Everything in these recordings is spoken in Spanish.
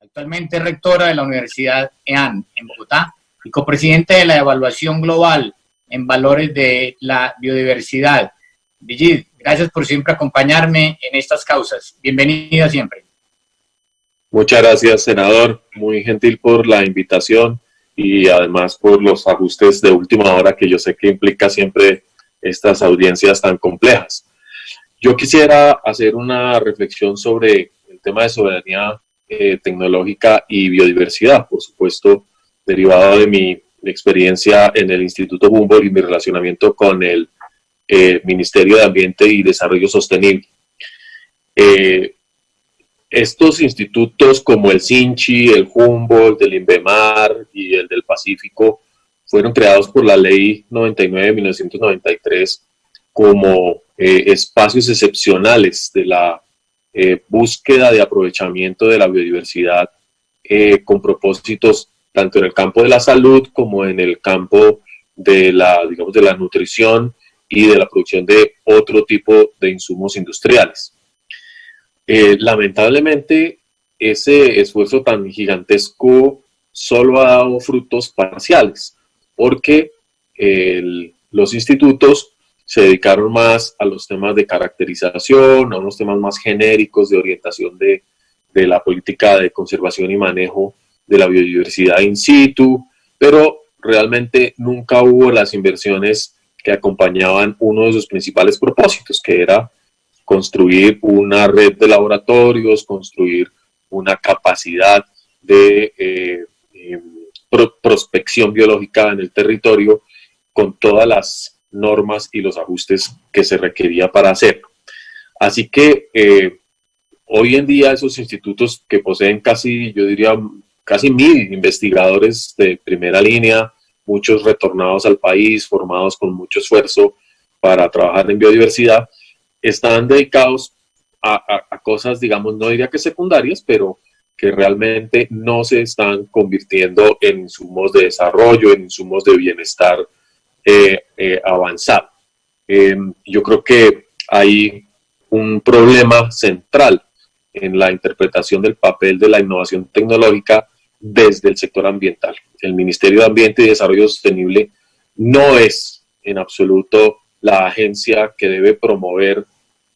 Actualmente es rectora de la Universidad EAN en Bogotá y copresidente de la evaluación global en valores de la biodiversidad. Brigitte, gracias por siempre acompañarme en estas causas. Bienvenida siempre. Muchas gracias, senador. Muy gentil por la invitación y además por los ajustes de última hora que yo sé que implica siempre estas audiencias tan complejas. Yo quisiera hacer una reflexión sobre el tema de soberanía tecnológica y biodiversidad, por supuesto, derivado de mi experiencia en el Instituto Humboldt y mi relacionamiento con el Ministerio de Ambiente y Desarrollo Sostenible. Estos institutos como el SINCHI, el Humboldt, el INVEMAR y el del Pacífico fueron creados por la Ley 99 de 1993 como espacios excepcionales de la búsqueda de aprovechamiento de la biodiversidad con propósitos tanto en el campo de la salud como en el campo de la, digamos, de la nutrición y de la producción de otro tipo de insumos industriales. Lamentablemente, ese esfuerzo tan gigantesco solo ha dado frutos parciales, porque los institutos se dedicaron más a los temas de caracterización, a unos temas más genéricos de orientación de la política de conservación y manejo de la biodiversidad in situ, pero realmente nunca hubo las inversiones que acompañaban uno de sus principales propósitos, que era construir una red de laboratorios, construir una capacidad de prospección biológica en el territorio con todas las normas y los ajustes que se requería para hacerlo. Así que hoy en día esos institutos que poseen casi, yo diría, casi 1000 investigadores de primera línea, muchos retornados al país, formados con mucho esfuerzo para trabajar en biodiversidad, están dedicados a cosas, digamos, no diría que secundarias, pero que realmente no se están convirtiendo en insumos de desarrollo, en insumos de bienestar avanzado. Yo creo que hay un problema central en la interpretación del papel de la innovación tecnológica desde el sector ambiental. El Ministerio de Ambiente y Desarrollo Sostenible no es en absoluto la agencia que debe promover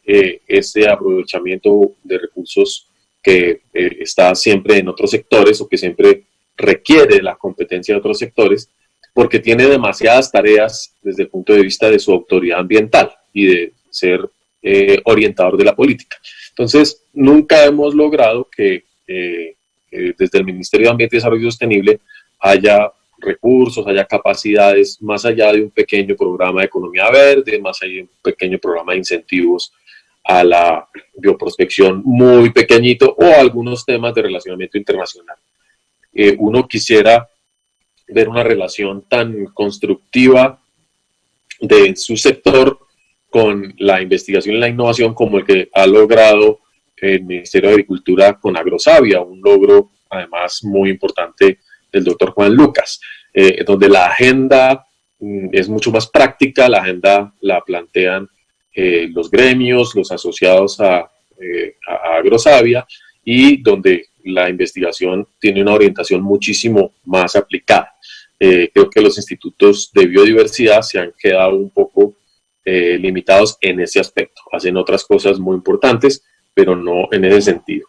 ese aprovechamiento de recursos que está siempre en otros sectores o que siempre requiere la competencia de otros sectores, porque tiene demasiadas tareas desde el punto de vista de su autoridad ambiental y de ser orientador de la política. Entonces, nunca hemos logrado que desde el Ministerio de Ambiente y Desarrollo Sostenible haya recursos, haya capacidades, más allá de un pequeño programa de economía verde, más allá de un pequeño programa de incentivos a la bioprospección muy pequeñito o algunos temas de relacionamiento internacional. Uno quisiera ver una relación tan constructiva de su sector con la investigación y la innovación como el que ha logrado el Ministerio de Agricultura con Agrosavia, un logro además muy importante del doctor Juan Lucas, donde la agenda es mucho más práctica, la agenda la plantean los gremios, los asociados a Agrosavia, y donde la investigación tiene una orientación muchísimo más aplicada. Creo que los institutos de biodiversidad se han quedado un poco limitados en ese aspecto. Hacen otras cosas muy importantes, pero no en ese sentido.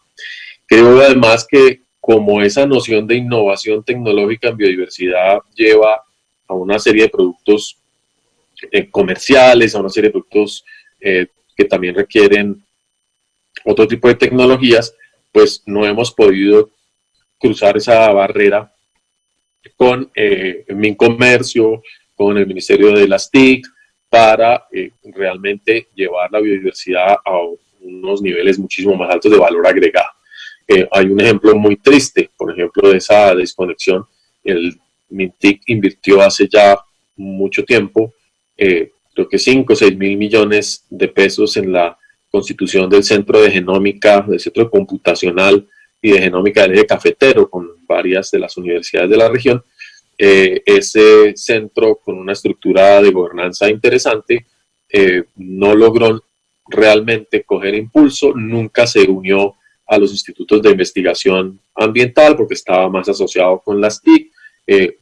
Creo además que como esa noción de innovación tecnológica en biodiversidad lleva a una serie de productos comerciales, a una serie de productos que también requieren otro tipo de tecnologías, pues no hemos podido cruzar esa barrera con Mincomercio, con el Ministerio de las TIC, para realmente llevar la biodiversidad a unos niveles muchísimo más altos de valor agregado. Hay un ejemplo muy triste, por ejemplo, de esa desconexión. El MINTIC invirtió hace ya mucho tiempo, creo que 5 o 6 mil millones de pesos en la constitución del Centro de Genómica, del Centro Computacional y de Genómica del Eje Cafetero, con varias de las universidades de la región. Ese centro, con una estructura de gobernanza interesante, no logró realmente coger impulso, nunca se unió a los institutos de investigación ambiental, porque estaba más asociado con las TIC,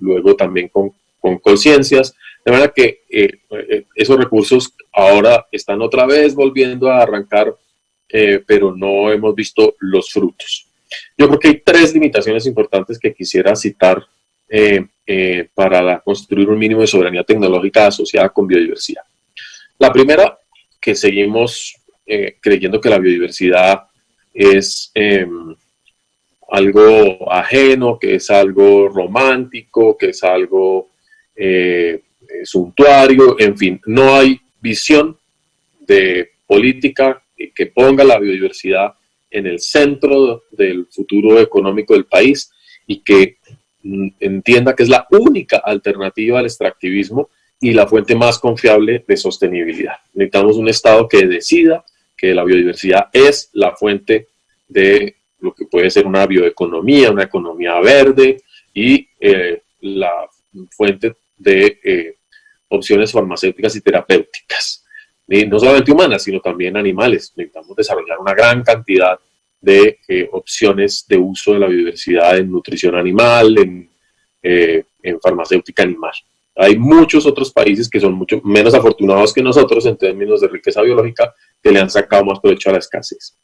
luego también con Colciencias, de manera que esos recursos ahora están otra vez volviendo a arrancar, pero no hemos visto los frutos. Yo creo que hay 3 limitaciones importantes que quisiera citar para construir un mínimo de soberanía tecnológica asociada con biodiversidad. La primera, que seguimos creyendo que la biodiversidad es algo ajeno, que es algo romántico, que es algo suntuario, en fin, no hay visión de política que ponga la biodiversidad en el centro del futuro económico del país y que entienda que es la única alternativa al extractivismo y la fuente más confiable de sostenibilidad. Necesitamos un Estado que decida que la biodiversidad es la fuente de lo que puede ser una bioeconomía, una economía verde y la fuente de opciones farmacéuticas y terapéuticas. Y no solamente humanas, sino también animales. Necesitamos desarrollar una gran cantidad de opciones de uso de la biodiversidad en nutrición animal, en farmacéutica animal. Hay muchos otros países que son mucho menos afortunados que nosotros en términos de riqueza biológica, que le han sacado más provecho a la escasez.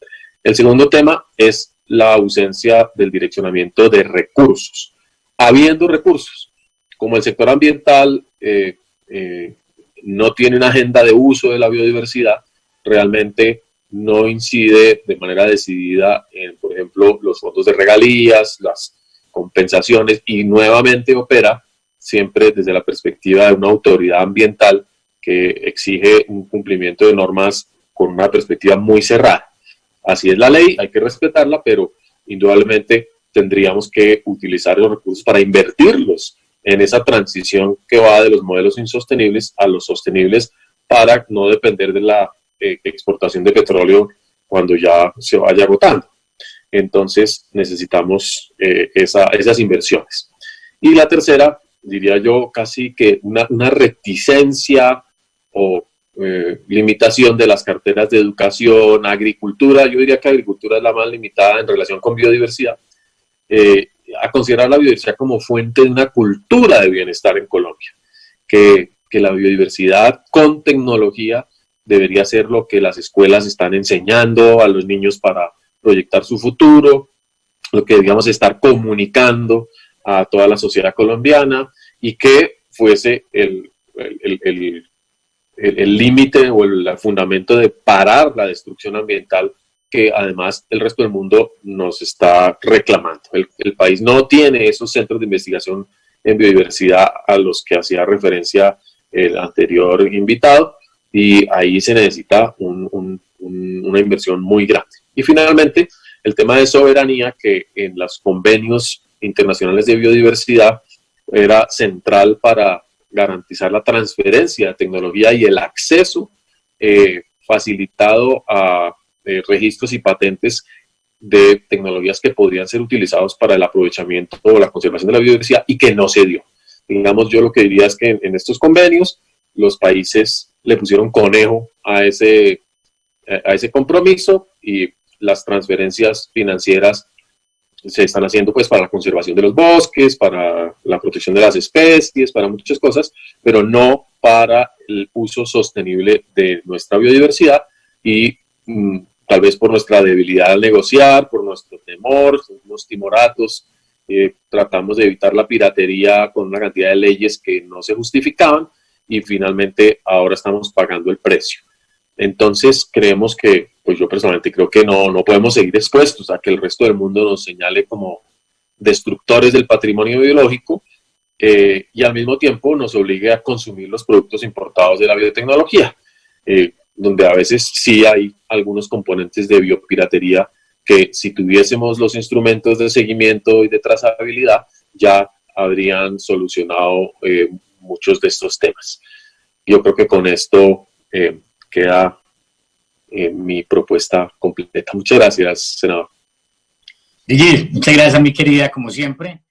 El segundo tema es la ausencia del direccionamiento de recursos. Habiendo recursos, como el sector ambiental no tiene una agenda de uso de la biodiversidad, realmente no incide de manera decidida en, por ejemplo, los fondos de regalías, las compensaciones, y nuevamente opera siempre desde la perspectiva de una autoridad ambiental que exige un cumplimiento de normas con una perspectiva muy cerrada. Así es la ley, hay que respetarla, pero indudablemente tendríamos que utilizar los recursos para invertirlos en esa transición que va de los modelos insostenibles a los sostenibles para no depender de la exportación de petróleo cuando ya se vaya agotando. Entonces necesitamos esas inversiones. Y la tercera, diría yo, casi que una reticencia o limitación de las carteras de educación, agricultura. Yo diría que agricultura es la más limitada en relación con biodiversidad, a considerar la biodiversidad como fuente de una cultura de bienestar en Colombia, que la biodiversidad con tecnología debería ser lo que las escuelas están enseñando a los niños para proyectar su futuro, lo que deberíamos estar comunicando a toda la sociedad colombiana y que fuese el límite o el fundamento de parar la destrucción ambiental que además el resto del mundo nos está reclamando. El país no tiene esos centros de investigación en biodiversidad a los que hacía referencia el anterior invitado, y ahí se necesita una inversión muy grande. Y finalmente, el tema de soberanía, que en los convenios internacionales de biodiversidad era central para garantizar la transferencia de tecnología y el acceso facilitado a registros y patentes de tecnologías que podrían ser utilizados para el aprovechamiento o la conservación de la biodiversidad, y que no se dio. Digamos, yo lo que diría es que en estos convenios los países le pusieron conejo a ese compromiso, y las transferencias financieras se están haciendo pues para la conservación de los bosques, para la protección de las especies, para muchas cosas, pero no para el uso sostenible de nuestra biodiversidad. Y tal vez por nuestra debilidad al negociar, por nuestro temor, unos timoratos, tratamos de evitar la piratería con una cantidad de leyes que no se justificaban, y finalmente ahora estamos pagando el precio. Entonces creemos que, pues yo personalmente creo que no podemos seguir expuestos a que el resto del mundo nos señale como destructores del patrimonio biológico, y al mismo tiempo nos obligue a consumir los productos importados de la biotecnología, donde a veces sí hay algunos componentes de biopiratería que, si tuviésemos los instrumentos de seguimiento y de trazabilidad, ya habrían solucionado muchos de estos temas. Yo creo que con esto queda mi propuesta completa. Muchas gracias, senador. Digid, muchas gracias, mi querida, como siempre.